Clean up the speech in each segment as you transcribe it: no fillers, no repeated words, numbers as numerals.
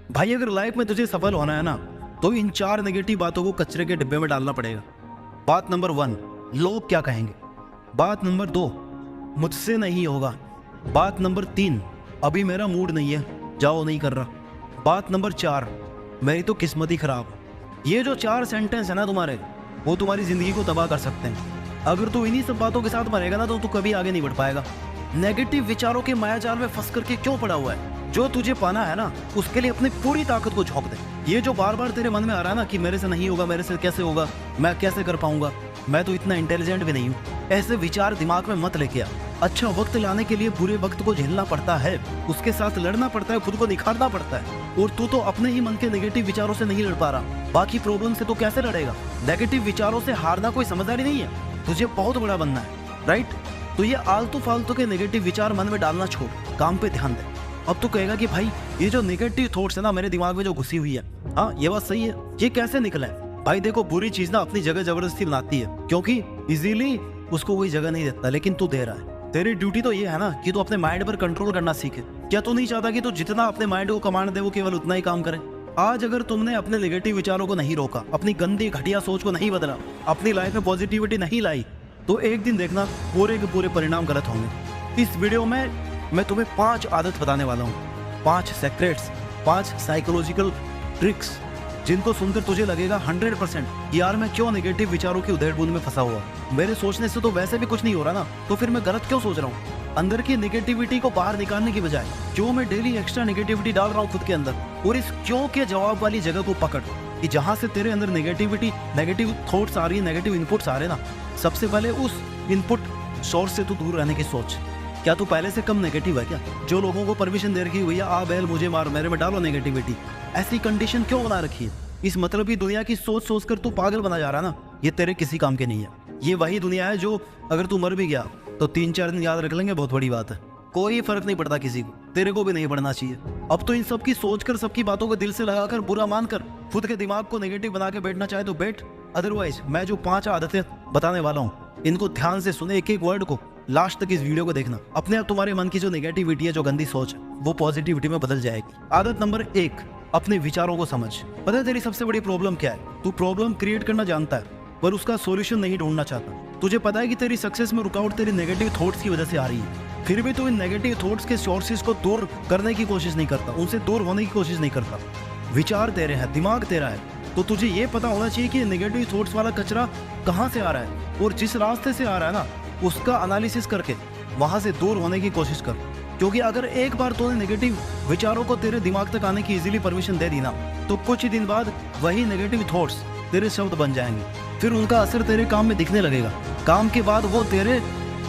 भाई अगर लाइफ में तुझे सफल होना है ना, तो इन 4 नेगेटिव बातों को कचरे के डिब्बे में डालना पड़ेगा। बात नंबर 1, लोग क्या कहेंगे। बात नंबर 2, मुझसे नहीं होगा। बात नंबर 3, अभी मेरा मूड नहीं है, जाओ नहीं कर रहा। बात नंबर 4, मेरी तो किस्मत ही खराब। ये जो 4 सेंटेंस है ना तुम्हारे, वो तुम्हारी जिंदगी को तबाह कर सकते हैं। अगर तू इन्हीं सब बातों के साथ मरेगा ना, तो तू कभी आगे नहीं बढ़ पाएगा। नेगेटिव विचारों के मायाजाल में फंस करके क्यों पड़ा हुआ है? जो तुझे पाना है ना, उसके लिए अपनी पूरी ताकत को झोंक दे। ये जो बार बार तेरे मन में आ रहा है ना कि मेरे से नहीं होगा, मेरे से कैसे होगा, मैं कैसे कर पाऊंगा, मैं तो इतना इंटेलिजेंट भी नहीं हूँ, ऐसे विचार दिमाग में मत लेके आ। अच्छा वक्त लाने के लिए बुरे वक्त को झेलना पड़ता है, उसके साथ लड़ना पड़ता है, खुद को निखारना पड़ता है। और तू तो अपने ही मन के नेगेटिव विचारों से नहीं लड़ पा रहा, बाकी प्रॉब्लम से तो कैसे लड़ेगा? नेगेटिव विचारों से हारना कोई समझदारी नहीं है, तुझे बहुत बड़ा बनना है, राइट? तो ये आलतू फालतू के नेगेटिव विचार मन में डालना छोड़, काम पे ध्यान दे। अब तो कहेगा कि भाई ये जो नेगेटिव थॉट्स है ना मेरे दिमाग में जो घुसी हुई है, हाँ ये बात सही है, ये कैसे निकला है? भाई देखो, बुरी चीज ना अपनी जगह जबरदस्ती बनाती है, क्योंकि इजीली उसको कोई जगह नहीं देता, लेकिन तू दे रहा है। तेरी ड्यूटी तो ये है ना कि तू अपने माइंड पर कंट्रोल करना सीखे। क्या तू नहीं चाहता कि तू जितना अपने माइंड को कमांड दे वो केवल उतना ही काम करे? आज अगर तुमने अपने नेगेटिव विचारों को नहीं रोका, अपनी गंदी घटिया सोच को नहीं बदला, अपनी लाइफ में पॉजिटिविटी नहीं लाई, तो एक दिन देखना पूरे के पूरे परिणाम गलत होंगे। इस वीडियो में मैं तुम्हें 5 आदत बताने वाला हूँ, 5 सीक्रेट्स, 5 साइकोलॉजिकल ट्रिक्स, जिनको सुनकर तुझे लगेगा 100% कि यार मैं क्यों नेगेटिव विचारों की उधेड़-बुन में फंसा हुआ। मेरे सोचने से तो वैसे भी कुछ नहीं हो रहा ना, तो फिर मैं गलत क्यों सोच रहा हूँ? अंदर की नेगेटिविटी को बाहर निकालने की बजाय क्यों मैं डेली एक्स्ट्रा नेगेटिविटी डाल रहा हूँ खुद के अंदर? और इस क्यों के जवाब वाली जगह को पकड़ कि जहां से तेरे अंदर नेगेटिविटी, नेगेटिव थॉट्स आ रही है, नेगेटिव इनपुट्स आ रहे हैं ना, सबसे पहले उस इनपुट सोर्स से तू दूर रहने की सोच। क्या तू पहले से कम नेगेटिव है क्या? जो लोगों को परमिशन दे रखी हुई है, आ बैल मुझे मार, मेरे में डालो नेगेटिविटी, ऐसी कंडीशन क्यों बना रखी है? इस मतलबी दुनिया की सोच सोच कर तू पागल बना जा रहा है ना, ये तेरे किसी काम के नहीं है। ये वही दुनिया है जो अगर तू मर भी गया तो 3-4 दिन याद रख लेंगे, बहुत बड़ी बात है। कोई फर्क नहीं पड़ता किसी को, तेरे को भी नहीं पड़ना चाहिए। अब तो इन सब की सोच कर, सबकी बातों को दिल से लगाकर, बुरा मानकर खुद के दिमाग को नेगेटिव बना के बैठना चाहे तो बैठ, अदरवाइज मैं जो 5 आदतें बताने वाला हूँ, इनको ध्यान से सुने, एक एक वर्ड को, लास्ट तक इस वीडियो को देखना। अपने आप तुम्हारे मन की जो नेगेटिविटी है, जो गंदी सोच है, वो पॉजिटिविटी में बदल जाएगी। आदत नंबर 1, अपने विचारों को समझ। पता है तेरी सबसे बड़ी प्रॉब्लम क्या है? तू प्रॉब्लम क्रिएट करना जानता है पर उसका सॉल्यूशन नहीं ढूंढना चाहता। तुझे पता है कि तेरी सक्सेस में रुकावट तेरी नेगेटिव थॉट्स की वजह से आ रही है, फिर भी तू इन नेगेटिव थॉट्स के सोर्सेज को दूर करने की कोशिश नहीं करता, उनसे दूर होने की कोशिश नहीं करता। विचार तेरे हैं, दिमाग तेरा है, तो तुझे ये पता होना चाहिए कि नेगेटिव थॉट्स वाला कचरा कहाँ से आ रहा है, और जिस रास्ते से आ रहा है ना, उसका एनालिसिस करके वहां से दूर होने की कोशिश कर। क्योंकि अगर एक बार तूने नेगेटिव विचारों को तेरे दिमाग तक आने की इजीली परमिशन दे दी ना, तो कुछ ही दिन बाद वही नेगेटिव थॉट्स तेरे शब्द बन जाएंगे, फिर उनका असर तेरे काम में दिखने लगेगा। काम के बाद वो तेरे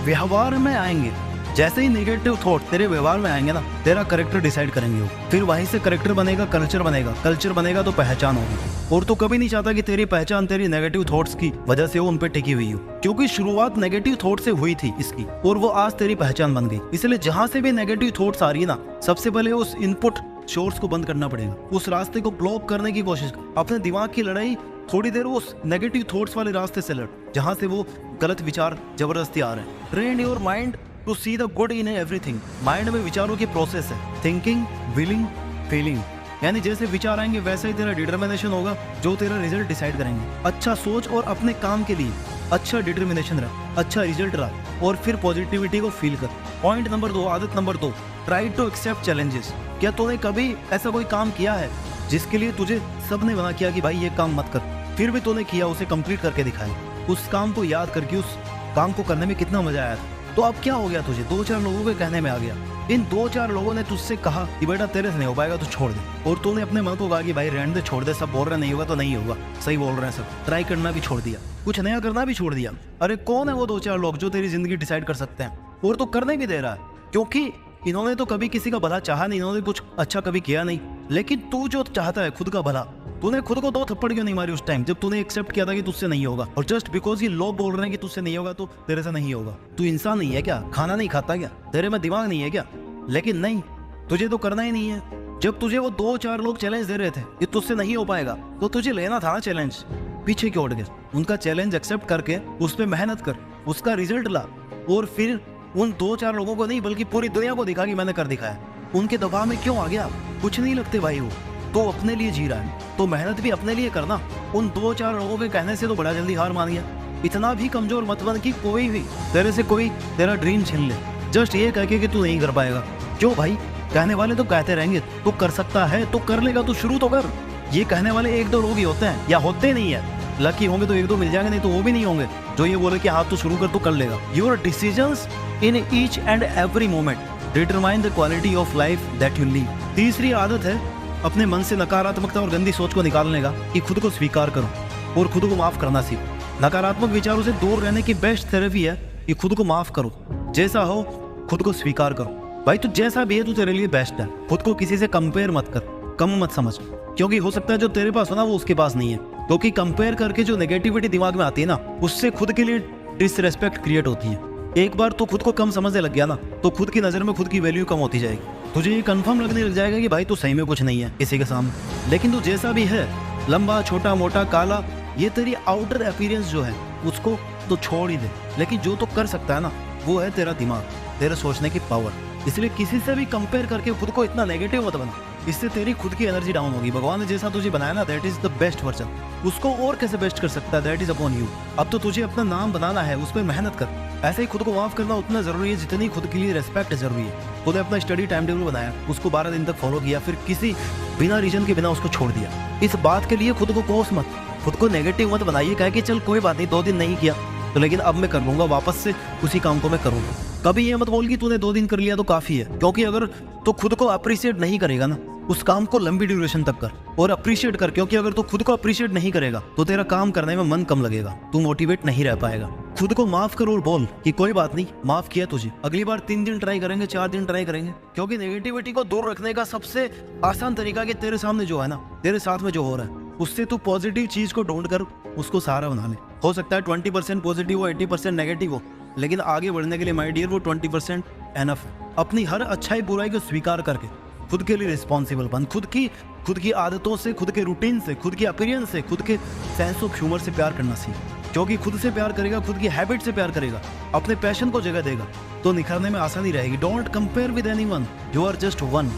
व्यवहार में आएंगे। जैसे ही नेगेटिव थॉट तेरे व्यवहार में आएंगे ना, तेरा करेक्टर डिसाइड करेंगे वो, फिर वहीं से करेक्टर बनेगा, कल्चर बनेगा, कल्चर बनेगा तो पहचान होगी। और तू कभी नहीं चाहता कि तेरी पहचान तेरी नेगेटिव थॉट्स की वजह से वो उन पे टिकी हुई हो, क्योंकि शुरुआत नेगेटिव थॉट से हुई थी इसकी, और वो आज तेरी पहचान बन गई। इसलिए जहां से भी नेगेटिव थॉट्स आ रही है ना, सबसे पहले उस इनपुट सोर्स को बंद करना पड़ेगा, उस रास्ते को ब्लॉक करने की कोशिश कर। अपने दिमाग की लड़ाई थोड़ी देर उस नेगेटिव थॉट्स वाले रास्ते से लड़, जहां से वो गलत विचार जबरदस्ती आ रहे हैं। Train your mind to see the good in everything. Mind में विचारों की प्रोसेस है, थिंकिंग, विलिंग, फीलिंग। यानी जैसे विचार आएंगे वैसे ही तेरा डिटर्मिनेशन होगा, जो तेरा रिजल्ट डिसाइड करेंगे। अच्छा सोच और अपने काम के लिए अच्छा डिटर्मिनेशन रख, अच्छा रिजल्ट रख, और फिर पॉजिटिविटी को फील कर। पॉइंट नंबर 2, आदत number 2, try to accept challenges. क्या तूने कभी ऐसा कोई काम किया है जिसके लिए तुझे सबने मना किया कि भाई ये काम मत कर, फिर भी तूने किया, उसे कंप्लीट करके दिखाया, उस काम को याद करके उस काम को करने में कितना मजा आया था? तो अब क्या हो गया तुझे? 2-4 लोगों के कहने में आ गया, इन 2-4 लोगों ने तुझसे कहा कि बेटा तेरे से नहीं हो पाएगा, तो छोड़ दे, और तूने अपने मन को कहा कि भाई रहने दे, छोड़ दे, सब बोल रहे नहीं होगा तो नहीं होगा, सही बोल रहे हैं सब, ट्राई करना भी छोड़ दिया, कुछ नया करना भी छोड़ दिया। अरे कौन है वो 2-4 लोग जो तेरी जिंदगी डिसाइड कर सकते हैं? और तो करने भी दे रहा है, क्योंकि इन्होंने तो कभी किसी का भला चाहा नहीं, इन्होंने कुछ अच्छा कभी किया नहीं। लेकिन तू जो चाहता है खुद का भला, तूने खुद को 2 थप्पड़ क्यों नहीं मारी उस टाइम जब तूने एक्सेप्ट किया था कि तुझसे नहीं होगा? और जस्ट बिकॉज ये लोग बोल रहे हैं कि तुझसे नहीं होगा तो तेरे से नहीं होगा। तू इंसान नहीं है क्या? खाना नहीं खाता क्या? तेरे में दिमाग नहीं है क्या? लेकिन नहीं, तुझे तो करना ही नहीं है। जब तुझे वो 2-4 लोग चैलेंज दे रहे थे कि तुझसे नहीं हो पाएगा, तो तुझे लेना था ना चैलेंज। पीछे क्यों उठ गए? उनका चैलेंज एक्सेप्ट करके उस पर मेहनत कर, उसका रिजल्ट ला, और फिर उन 2-4 लोगों को नहीं बल्कि पूरी दुनिया को दिखा कि मैंने कर दिखाया। उनके दबाव में क्यों आ गया? कुछ नहीं लगते भाई वो। तो अपने लिए जी रहा है तो मेहनत भी अपने लिए करना। उन 2-4 लोगों के कहने से तो बड़ा जल्दी हार मान गया। इतना भी कमजोर मत बन कि कोई भी तेरे से कोई तेरा ड्रीम छीन ले, जस्ट ये कह के कि तू नहीं कर पाएगा। क्यों भाई, कहने वाले तो कहते रहेंगे, तू कर सकता है तो कर लेगा, तू शुरू तो कर। ये कहने वाले 1-2 लोग ही होते हैं, या होते नहीं है। लकी होंगे तो 1-2 मिल जाएंगे, नहीं तो वो भी नहीं होंगे जो ये बोले कि हाँ तू शुरू कर, तू कर लेगा। Your decisions in each and every moment determine the quality of life that you leave. तीसरी आदत है अपने मन से नकारात्मकता और गंदी सोच को निकालने का, कि खुद को स्वीकार करो और खुद को माफ करना सीखो। नकारात्मक विचारों से दूर रहने की बेस्ट थेरेपी है कि खुद को माफ करो। जैसा हो खुद को स्वीकार करो। भाई तू जैसा भी है तू तेरे लिए बेस्ट है। खुद को किसी से कंपेयर मत कर, कम मत समझ, क्योंकि हो सकता है जो तेरे पास हो ना वो उसके पास नहीं है। क्योंकि कंपेयर करके जो नेगेटिविटी दिमाग में आती है ना, उससे खुद के लिए डिसरेस्पेक्ट क्रिएट होती है। एक बार तो खुद को कम समझने लग गया ना, तो खुद की नज़र में खुद की वैल्यू कम होती जाएगी। तुझे ये कंफर्म लगने लग जाएगा कि भाई तू सही में कुछ नहीं है किसी के सामने। लेकिन तू जैसा भी है, लंबा छोटा मोटा काला, ये तेरी आउटर अपीयरेंस जो है उसको तो छोड़ ही दे। लेकिन जो तो कर सकता है ना वो है तेरा दिमाग, तेरे सोचने की पावर। इसलिए किसी से भी कंपेयर करके खुद को इतना नेगेटिव मत बना, इससे तेरी खुद की एनर्जी डाउन होगी। भगवान ने जैसा तुझे बनाया ना, that is the best version. उसको और कैसे बेस्ट कर सकता है, दैट इज अपॉन यू। अब तो तुझे अपना नाम बनाना है, उस पर मेहनत कर। ऐसे ही खुद को माफ करना उतना जरूरी है जितनी खुद के लिए रेस्पेक्ट जरूरी है। तूने अपना स्टडी टाइम टेबल बनाया, उसको 12 दिन तक फॉलो किया, फिर किसी बिना रीजन के बिना उसको छोड़ दिया। इस बात के लिए खुद को कोस मत, खुद को नेगेटिव मत बनाइए, कहे कि चल कोई बात नहीं 2 दिन नहीं किया तो लेकिन अब मैं कर लूंगा, वापस से उसी काम को मैं करूंगा। कभी ये मत बोल कि तूने 2 दिन कर लिया तो काफी है, क्योंकि अगर तो खुद को अप्रिशिएट नहीं करेगा ना, उस काम को लंबी ड्यूरेशन तक कर और अप्रिशिएट कर। क्योंकि अगर तू खुद को अप्रिशिएट नहीं करेगा तो तेरा काम करने में मन कम लगेगा, तू मोटिवेट नहीं रह पाएगा। खुद को माफ कर और बोल कि कोई बात नहीं, माफ किया तुझे, अगली बार 3 दिन ट्राई करेंगे, 4 दिन ट्राई करेंगे। क्योंकि नेगेटिविटी को दूर रखने का सबसे आसान तरीका कि तेरे सामने जो है ना, तेरे साथ में जो हो रहा है, उससे तू पॉजिटिव चीज को ढूंढ कर उसको सहारा बना ले। हो सकता है 20% पॉजिटिव हो, 80% नेगेटिव हो, लेकिन आगे बढ़ने के लिए माय डियर वो 20% एनफ। अपनी हर अच्छाई बुराई को स्वीकार करके खुद के लिए रिस्पॉन्सिबल बन। खुद की आदतों से, खुद के रूटीन से, खुद की अपीयरेंस से, खुद के सेंस ऑफ ह्यूमर से प्यार करना सीख। क्योंकि खुद से प्यार करेगा, खुद की हैबिट से प्यार करेगा, अपने पैशन को जगह देगा, तो निखरने में आसानी रहेगी। Don't compare with anyone, you are just one,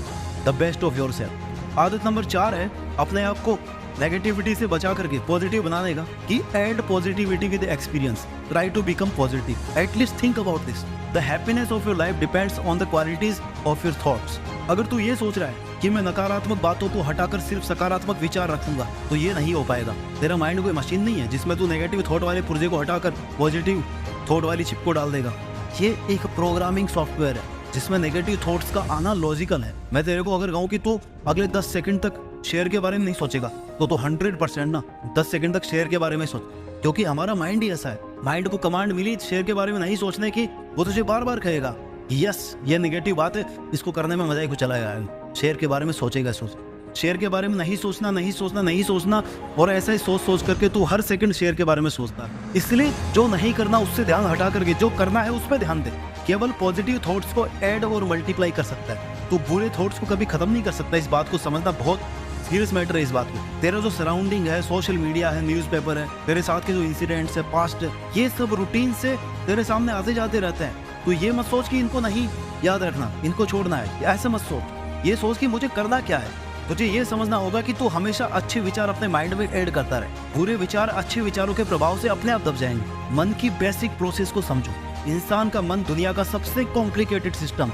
the best of yourself. आदत नंबर 4 है अपने आप को नेगेटिविटी से बचा करके पॉजिटिव बनाने का, कि add positivity with experience, try to become positive, at least think about this. The happiness of your life depends on the qualities of your thoughts. अगर तू ये सोच रहा है कि मैं नकारात्मक बातों को हटाकर सिर्फ सकारात्मक विचार रखूंगा, तो ये नहीं हो पाएगा। तेरा माइंड कोई मशीन नहीं है जिसमें तू नेगेटिव थॉट वाले पुर्जे को हटाकर पॉजिटिव थॉट वाली चिप को डाल देगा। ये एक प्रोग्रामिंग सॉफ्टवेयर है जिसमें नेगेटिव थॉट्स का आना लॉजिकल है। मैं तेरे को अगर कहूँ कि तू अगले 10 सेकंड तक शेयर के बारे में नहीं सोचेगा, तो 100% ना 10 सेकंड तक शेयर के बारे में सोच। क्योंकि हमारा माइंड ही ऐसा है, माइंड को कमांड मिली शेयर के बारे में नहीं सोचने की, वो तुझे बार बार कहेगा यस ये नेगेटिव बात है, इसको करने में मजा ही कुछ चला जाएगा। शेयर के बारे में सोचेगा, शेयर के बारे में नहीं सोचना, और ऐसा ही सोच करके तू हर सेकंड शेयर के बारे में सोचता है। इसलिए जो नहीं करना उससे ध्यान हटा करके जो करना है उस पर ध्यान दे। केवल पॉजिटिव थॉट्स को ऐड और मल्टीप्लाई कर सकता है, तो बुरे थॉट्स को कभी खत्म नहीं कर सकता। इस बात को समझना बहुत सीरियस मैटर है। इस बात में तेरा जो सराउंडिंग है, सोशल मीडिया है, न्यूज़पेपर है, तेरे साथ के जो इंसिडेंट्स है, पास्ट है, ये सब रूटीन से तेरे सामने आते जाते रहते हैं। तो ये मत सोच कि इनको नहीं याद रखना, इनको छोड़ना है, ऐसा मत सोच। ये सोच कि मुझे करना क्या है। तुझे ये समझना होगा कि तू हमेशा अच्छे विचार अपने माइंड में ऐड करता रहे। बुरे विचार अच्छे विचारों के प्रभाव से अपने आप दब जाएंगे। मन की बेसिक प्रोसेस को समझो। इंसान का मन दुनिया का सबसे कॉम्प्लिकेटेड सिस्टम,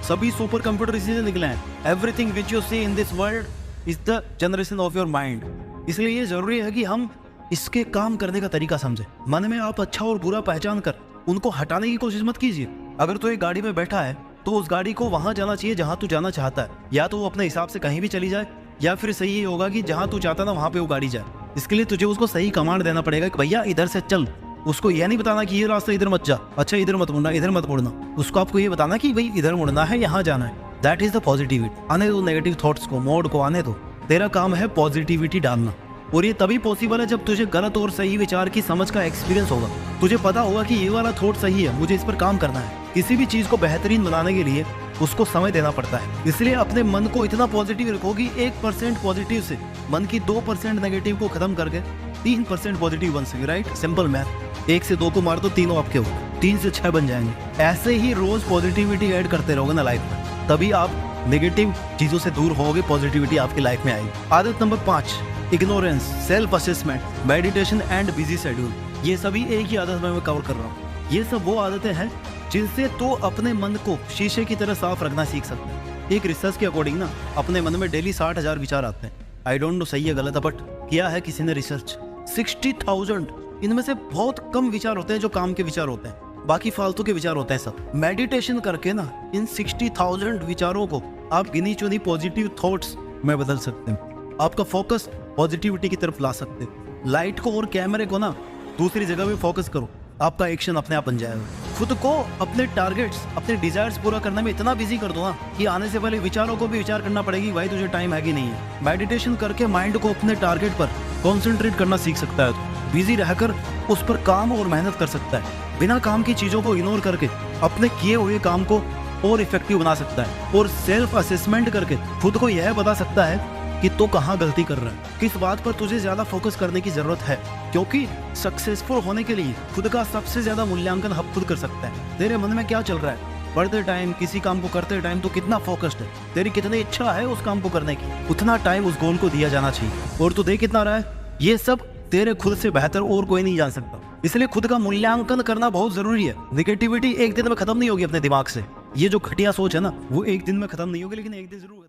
सभी सुपर कंप्यूटर इसी से निकले हैं। Everything which you see in this world is the generation of your mind. इसलिए ये जरूरी है कि हम इसके काम करने का तरीका समझे। मन में आप अच्छा और बुरा पहचान कर उनको हटाने की कोशिश मत कीजिए। अगर तू एक गाड़ी में बैठा है तो उस गाड़ी को वहां जाना चाहिए जहां तू जाना चाहता है। या तो वो अपने हिसाब से कहीं भी चली जाए, या फिर सही ये होगा कि जहां तू चाहता ना वहां पे वो गाड़ी जाए। इसके लिए तुझे उसको सही कमांड देना पड़ेगा कि भैया इधर से चल। उसको यह नहीं बताना कि ये रास्ता इधर मत जा, अच्छा इधर मत मुड़ना, इधर मत मुड़ना। उसको आपको ये बताना कि भाई इधर मुड़ना है, यहाँ जाना है। That is the positivity. आने दो नेगेटिव थॉट्स को, मोड को आने दो। तेरा काम है पॉजिटिविटी डालना, और ये तभी पॉसिबल है जब तुझे गलत और सही विचार की समझ का एक्सपीरियंस होगा। तुझे पता होगा कि ये वाला थॉट सही है, मुझे इस पर काम करना है। किसी भी चीज को बेहतरीन बनाने के लिए उसको समय देना पड़ता है। इसलिए अपने मन को इतना पॉजिटिव रखो कि 1% पॉजिटिव से मन की 2% नेगेटिव को खत्म करके 3% पॉजिटिव बन सके। Right, simple math. 1 से 2 को मार दो, तीनों आपके हो, 3 से 6 बन जाएंगे। ऐसे ही रोज पॉजिटिविटी ऐड करते रहोगे ना लाइफ में, तभी आप नेगेटिव चीजों से दूर होगे, पॉजिटिविटी आपकी लाइफ में आएगी। आदत number 5, ignorance, self assessment, meditation and busy schedule. ये सभी एक ही आदत में मैं कवर कर रहा हूँ। ये सब वो आदतें हैं जिनसे तो अपने मन को शीशे की तरह साफ रखना सीख सकते हैं। एक रिसर्च के अकॉर्डिंग ना अपने मन में डेली 60,000 विचार आते हैं। आई डोंट नो सही है गलत है, बट किया है किसी ने रिसर्च 60,000। इनमें से बहुत कम विचार होते हैं जो काम के विचार होते हैं, बाकी फालतू के विचार होते हैं सब। मेडिटेशन करके ना इन 60,000 विचारों को आप गिनी चुनी पॉजिटिव थॉट्स में बदल सकते हैं। आपका फोकस पॉजिटिविटी की तरफ ला सकते हैं। लाइट को और कैमरे को ना दूसरी जगह पे फोकस करो, आपका एक्शन अपने आप बन जाएगा। खुद को अपने टारगेट्स, अपने डिजायर्स पूरा करने में इतना बिजी कर दो ना कि आने से पहले विचारों को भी विचार करना पड़ेगी, भाई तुझे टाइम है कि नहीं है। मेडिटेशन करके माइंड को अपने टारगेट पर कॉन्सेंट्रेट करना सीख सकता है, तो बिजी रहकर उस पर काम और मेहनत कर सकता है। बिना काम की चीजों को इग्नोर करके अपने किए हुए काम को और इफेक्टिव बना सकता है। और सेल्फ असेसमेंट करके खुद को यह बता सकता है कि तो कहाँ गलती कर रहा है, किस बात पर तुझे ज्यादा फोकस करने की जरूरत है। क्योंकि सक्सेसफुल होने के लिए खुद का सबसे ज्यादा मूल्यांकन हम खुद कर सकते हैं। तेरे मन में क्या चल रहा है, पढ़ते टाइम, किसी काम को करते टाइम तो कितना फोकस्ड है, तेरी कितनी इच्छा है उस काम को करने की, उतना टाइम उस गोल को दिया जाना चाहिए। और तू दे कितना रहा है, ये सब तेरे खुद से बेहतर और कोई नहीं जान सकता। इसलिए खुद का मूल्यांकन करना बहुत जरूरी है। नेगेटिविटी एक दिन में खत्म नहीं होगी अपने दिमाग से। ये जो घटिया सोच है ना, वो एक दिन में खत्म नहीं होगी, लेकिन एक दिन जरूर